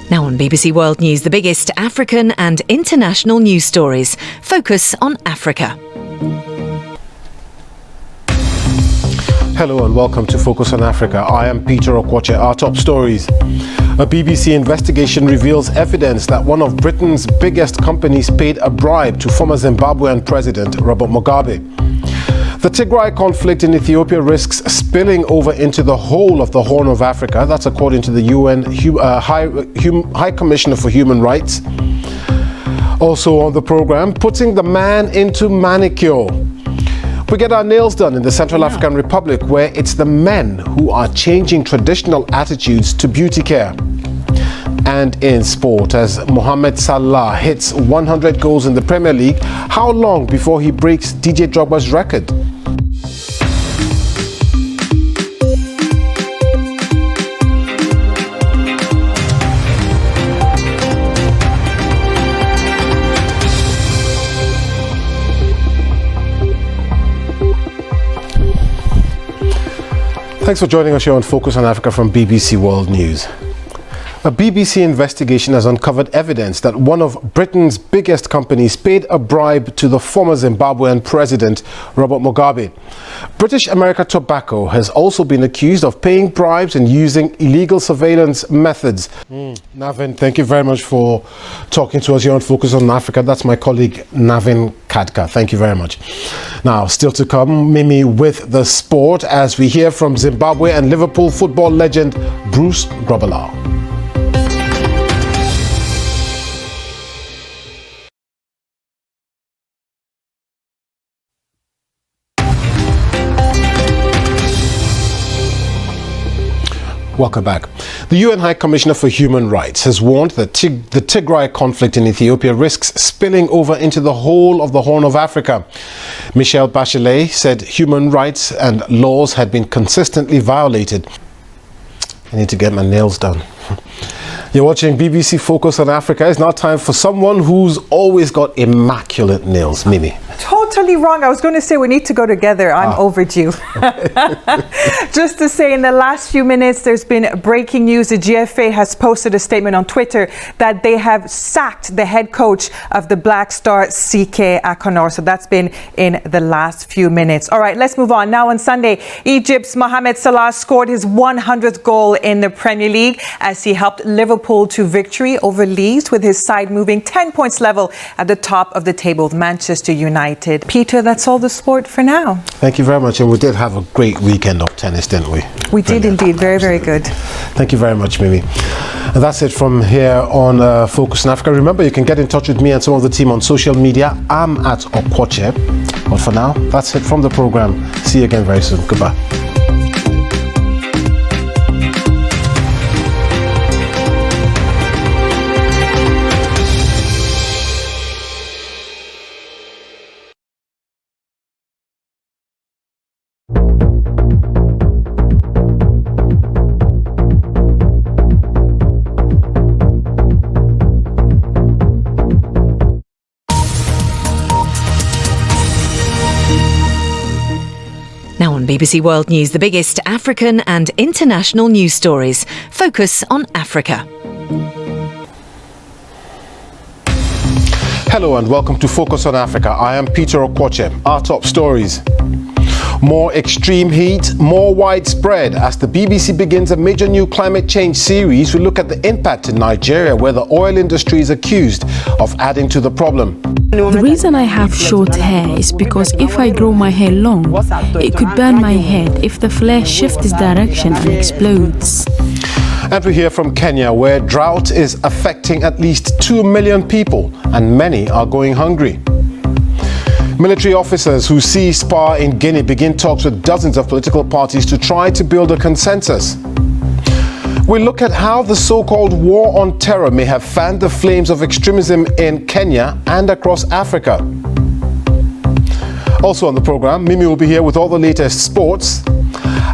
Now on BBC World News, the biggest African and international news stories. Focus on Africa. Hello and welcome to Focus on Africa. I am Peter Okoche. Our top stories. A BBC investigation reveals evidence that one of Britain's biggest companies paid a bribe to former Zimbabwean President Robert Mugabe. The Tigray conflict in Ethiopia risks spilling over into the whole of the Horn of Africa. That's according to the UN High Commissioner for Human Rights. Also on the program, putting the man into manicure. We get our nails done in the Central African Republic, where it's the men who are changing traditional attitudes to beauty care. And in sport, as Mohamed Salah hits 100 goals in the Premier League, how long before he breaks DJ Drogba's record? Thanks for joining us here on Focus on Africa from BBC World News. A BBC investigation has uncovered evidence that one of Britain's biggest companies paid a bribe to the former Zimbabwean President Robert Mugabe. British America Tobacco has also been accused of paying bribes and using illegal surveillance methods. Navin, thank you very much for talking to us here on Focus on Africa. That's my colleague Navin Kadka. Thank you very much. Now, still to come, Mimi with the sport as we hear from Zimbabwe and Liverpool football legend Bruce Grobbelaar. Welcome back. The UN High Commissioner for Human Rights has warned that the Tigray conflict in Ethiopia risks spilling over into the whole of the Horn of Africa. Michelle Bachelet said human rights and laws had been consistently violated. I need to get my nails done. You're watching BBC Focus on Africa. It's now time for someone who's always got immaculate nails. Mimi. Totally wrong. I was going to say we need to go together. I'm overdue. Just to say, in the last few minutes, there's been breaking news. The GFA has posted a statement on Twitter that they have sacked the head coach of the Black Star, CK Akonor. So that's been in the last few minutes. All right, let's move on. Now on Sunday, Egypt's Mohamed Salah scored his 100th goal in the Premier League as he helped Liverpool to victory over Leeds, with his side moving 10 points level at the top of the table with Manchester United. Peter, that's all the sport for now. Thank you very much. And we did have a great weekend of tennis, didn't we? We did indeed. Very, very good. Thank you very much, Mimi. And that's it from here on Focus on Africa. Remember, you can get in touch with me and some of the team on social media. I'm at Okoche. But for now, that's it from the program. See you again very soon. Goodbye. Now on BBC World News, the biggest African and international news stories. Focus on Africa. Hello and welcome to Focus on Africa. I am Peter Okoche. Our top stories. More extreme heat, more widespread. As the BBC begins a major new climate change series, we look at the impact in Nigeria, where the oil industry is accused of adding to the problem. The reason I have short hair is because if I grow my hair long, it could burn my head if the flare shifts its direction and explodes. And we hear from Kenya, where drought is affecting at least 2 million people and many are going hungry. Military officers who seized power in Guinea begin talks with dozens of political parties to try to build a consensus. We look at how the so-called war on terror may have fanned the flames of extremism in Kenya and across Africa. Also on the program, Mimi will be here with all the latest sports.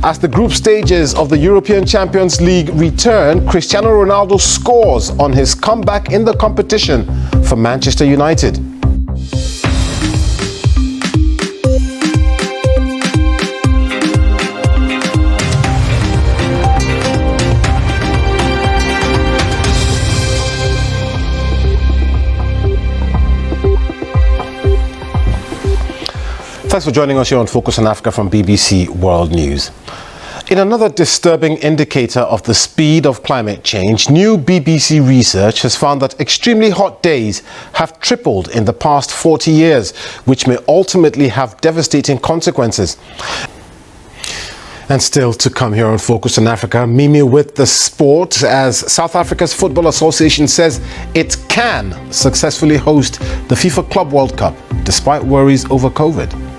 As the group stages of the European Champions League return, Cristiano Ronaldo scores on his comeback in the competition for Manchester United. Thanks for joining us here on Focus on Africa from BBC World News. In another disturbing indicator of the speed of climate change, new BBC research has found that extremely hot days have tripled in the past 40 years, which may ultimately have devastating consequences. And still to come here on Focus on Africa, Mimi with the sport, as South Africa's Football Association says it can successfully host the FIFA Club World Cup despite worries over COVID.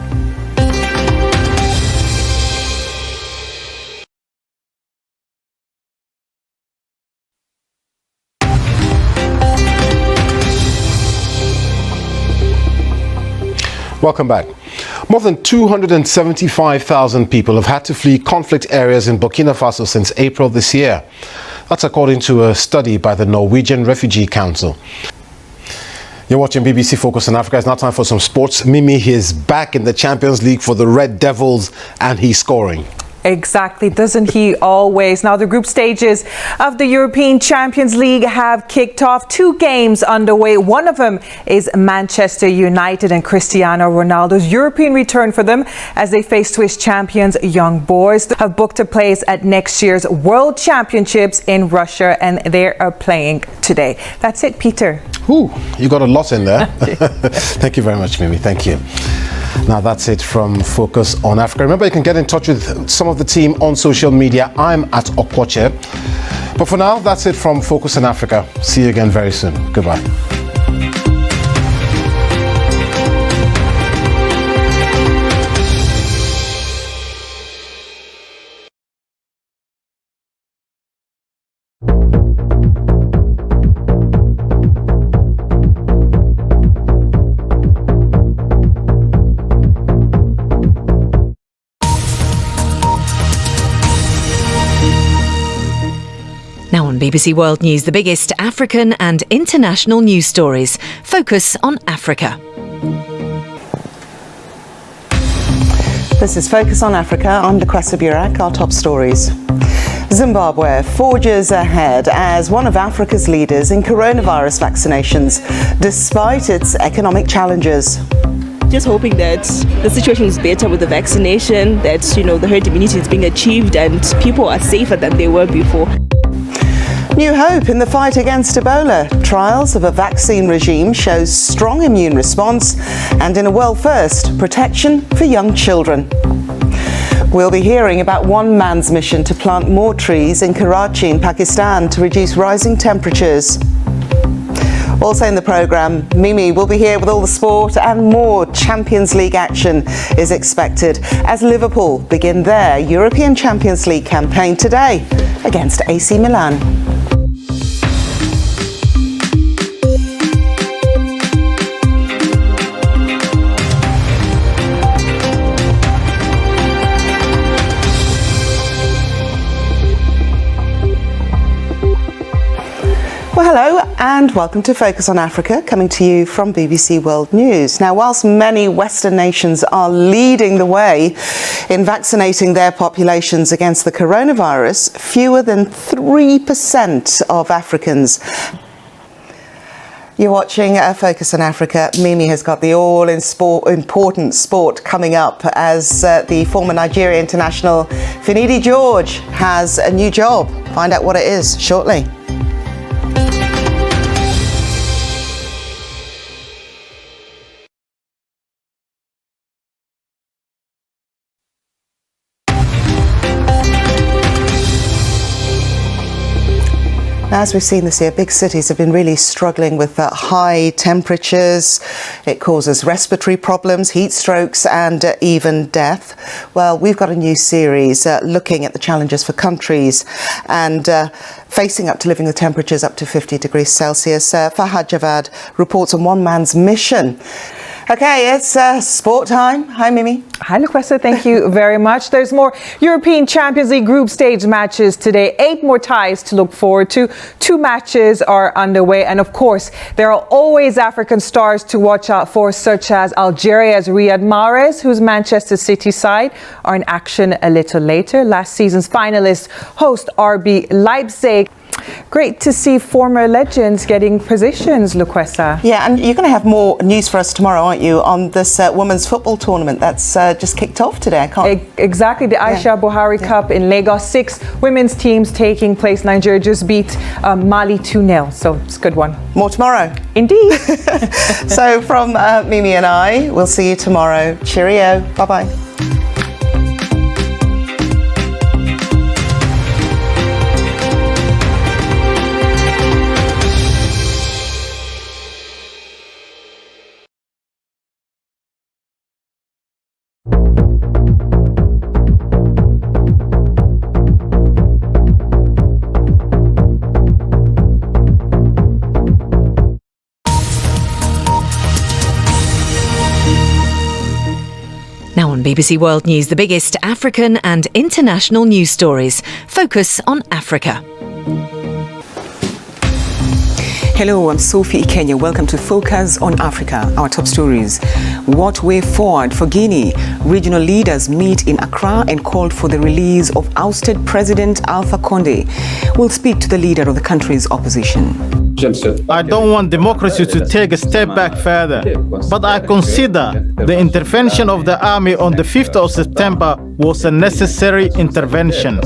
Welcome back. More than 275,000 people have had to flee conflict areas in Burkina Faso since April this year. That's according to a study by the Norwegian Refugee Council. You're watching BBC Focus on Africa. It's now time for some sports. Mimi is back in the Champions League for the Red Devils, and he's scoring. Exactly, doesn't he always? Now, the group stages of the European Champions League have kicked off. 2 games underway. One of them is Manchester United and Cristiano Ronaldo's European return for them as they face Swiss champions Young Boys. They have booked a place at next year's World Championships in Russia, and they are playing today. That's it, Peter. Ooh, you got a lot in there. Thank you very much, Mimi. Thank you. Now that's it from Focus on Africa. Remember, you can get in touch with some of the team on social media. I'm at Okoche. But for now, that's it from Focus on Africa. See you again very soon. Goodbye. Now on BBC World News, the biggest African and international news stories. Focus on Africa. This is Focus on Africa. I'm Lukwesa Burak. Our top stories. Zimbabwe forges ahead as one of Africa's leaders in coronavirus vaccinations, despite its economic challenges. Just hoping that the situation is better with the vaccination, that, the herd immunity is being achieved and people are safer than they were before. New hope in the fight against Ebola. Trials of a vaccine regime shows strong immune response and, in a world first, protection for young children. We'll be hearing about one man's mission to plant more trees in Karachi in Pakistan to reduce rising temperatures. Also in the programme, Mimi will be here with all the sport, and more Champions League action is expected as Liverpool begin their European Champions League campaign today against AC Milan. Well, hello and welcome to Focus on Africa, coming to you from BBC World News. Now, whilst many Western nations are leading the way in vaccinating their populations against the coronavirus, fewer than 3% of Africans. You're watching Focus on Africa. Mimi has got the all-important sport coming up as the former Nigeria international Finidi George has a new job. Find out what it is shortly. As we've seen this year, big cities have been really struggling with high temperatures. It causes respiratory problems, heat strokes and even death. Well, we've got a new series looking at the challenges for countries and facing up to living with temperatures up to 50 degrees Celsius. Fahad Javad reports on one man's mission. Okay, it's sport time. Hi, Mimi. Hi, Lukwesa. Thank you very much. There's more European Champions League group stage matches today. 8 more ties to look forward to. 2 matches are underway. And of course, there are always African stars to watch out for, such as Algeria's Riyad Mahrez, whose Manchester City side are in action a little later. Last season's finalists host RB Leipzig. Great to see former legends getting positions, Lukwesa. Yeah, and you're going to have more news for us tomorrow, aren't you, on this women's football tournament that's just kicked off today? Exactly, the Aisha Buhari Cup in Lagos. 6 women's teams taking place. Nigeria just beat Mali 2-0, so it's a good one. More tomorrow. Indeed. So from Mimi and I, we'll see you tomorrow. Cheerio. Bye-bye. Now on BBC World News, the biggest African and international news stories focus on Africa. Hello, I'm Sophie Ikenye. Welcome to Focus on Africa. Our top stories. What way forward for Guinea? Regional leaders meet in Accra and called for the release of ousted President Alpha Condé. We'll speak to the leader of the country's opposition. I don't want democracy to take a step back further, but I consider the intervention of the army on the 5th of September was a necessary intervention.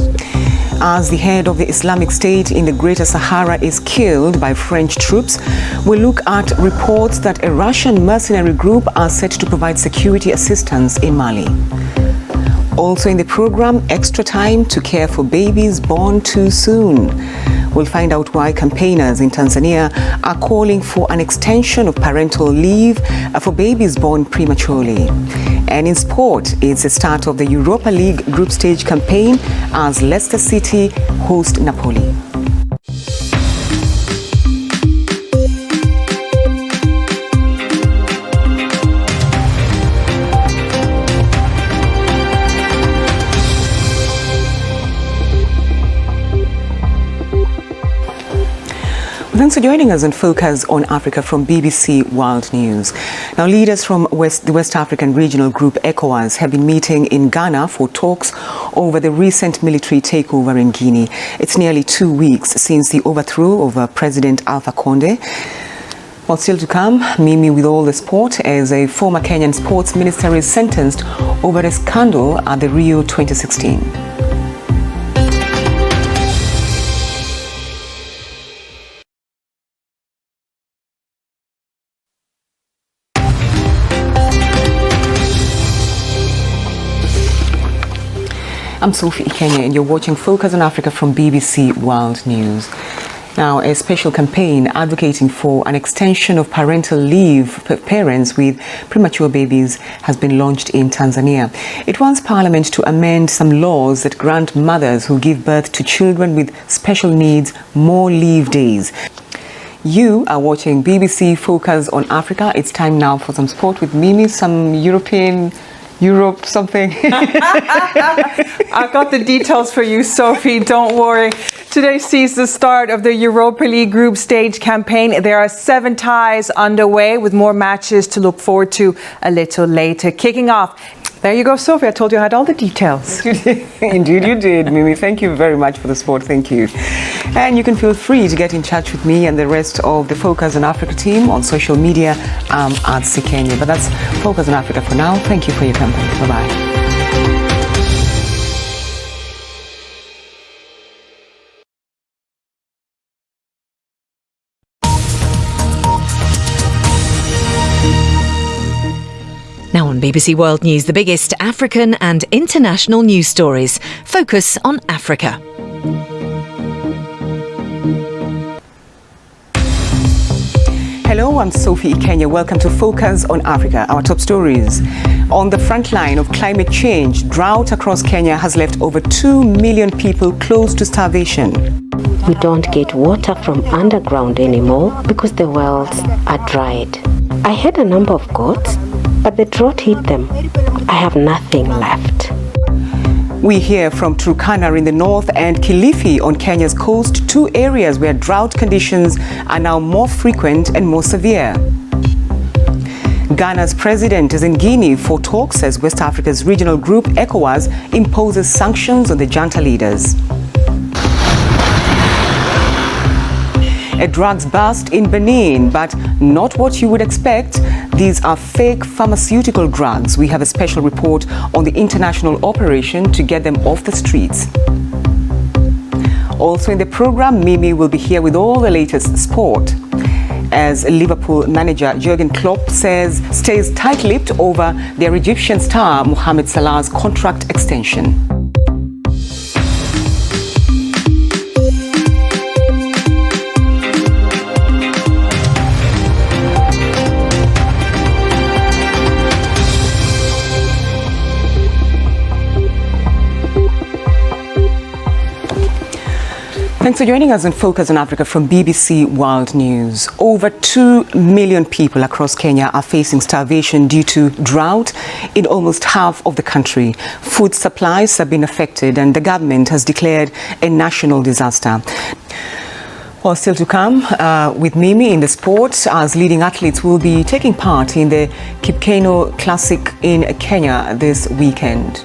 As the head of the Islamic State in the Greater Sahara is killed by French troops, we look at reports that a Russian mercenary group are set to provide security assistance in Mali. Also in the program, extra time to care for babies born too soon. We'll find out why campaigners in Tanzania are calling for an extension of parental leave for babies born prematurely. And in sport, it's the start of the Europa League group stage campaign as Leicester City host Napoli. Thanks for joining us on Focus on Africa from BBC World News. Now, leaders from the West African regional group ECOWAS have been meeting in Ghana for talks over the recent military takeover in Guinea. It's nearly 2 weeks since the overthrow of President Alpha Condé. Well, still to come, Mimi with all the sport, as a former Kenyan sports minister is sentenced over a scandal at the Rio 2016. I'm Sophie Ikenye and you're watching Focus on Africa from BBC World News. Now, a special campaign advocating for an extension of parental leave for parents with premature babies has been launched in Tanzania. It wants Parliament to amend some laws that grant mothers who give birth to children with special needs more leave days. You are watching BBC Focus on Africa. It's time now for some sport with Mimi, some Europe something. I've got the details for you, Sophie, don't worry. Today sees the start of the Europa League group stage campaign. There are 7 ties underway with more matches to look forward to a little later. Kicking off. There you go, Sophie. I told you I had all the details. Indeed you did, Mimi. Thank you very much for the support. Thank you. And you can feel free to get in touch with me and the rest of the Focus on Africa team on social media at Ikenye. But that's Focus on Africa for now. Thank you for your company. Bye-bye. Now on BBC World News, the biggest African and international news stories focus on Africa. Hello, I'm Sophie Ikenye. Welcome to Focus on Africa. Our top stories. On the front line of climate change, drought across Kenya has left over 2 million people close to starvation. We don't get water from underground anymore because the wells are dried. I had a number of goats, but the drought hit them. I have nothing left. We hear from Turkana in the north and Kilifi on Kenya's coast, 2 areas where drought conditions are now more frequent and more severe. Ghana's president is in Guinea for talks as West Africa's regional group ECOWAS imposes sanctions on the junta leaders. A drugs bust in Benin, but not what you would expect. These are fake pharmaceutical drugs. We have a special report on the international operation to get them off the streets. Also in the program, Mimi will be here with all the latest sport. As Liverpool manager Jurgen Klopp stays tight-lipped over their Egyptian star Mohamed Salah's contract extension. Thanks for joining us on Focus on Africa from BBC World News. Over 2 million people across Kenya are facing starvation due to drought in almost half of the country. Food supplies have been affected and the government has declared a national disaster. Well, still to come with Mimi in the sport, as leading athletes will be taking part in the Ikenye Classic in Kenya this weekend.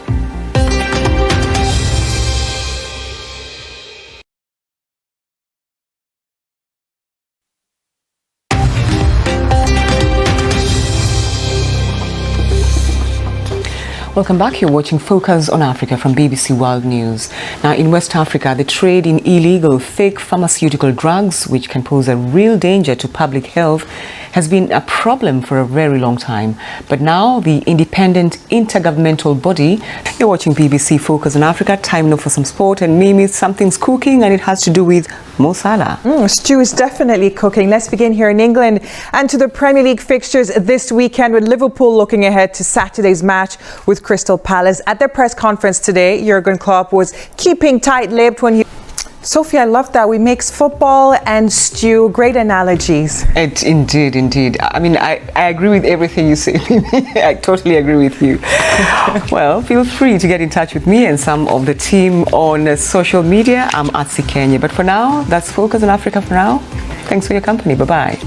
Welcome back. You're watching Focus on Africa from BBC World News. Now, in West Africa, the trade in illegal fake pharmaceutical drugs, which can pose a real danger to public health, has been a problem for a very long time. But now, the independent intergovernmental body, you're watching BBC Focus on Africa. Time now for some sport. And Mimi, something's cooking, and it has to do with Mo Salah. Stew is definitely cooking. Let's begin here in England and to the Premier League fixtures this weekend, with Liverpool looking ahead to Saturday's match with Crystal Palace. At their press conference today, Jurgen Klopp was keeping tight-lipped when he... Sophie, I love that. We mix football and stew. Great analogies. Indeed. I mean, I agree with everything you say. I totally agree with you. Well, feel free to get in touch with me and some of the team on social media. I'm at Ikenye. But for now, that's Focus on Africa for now. Thanks for your company. Bye-bye.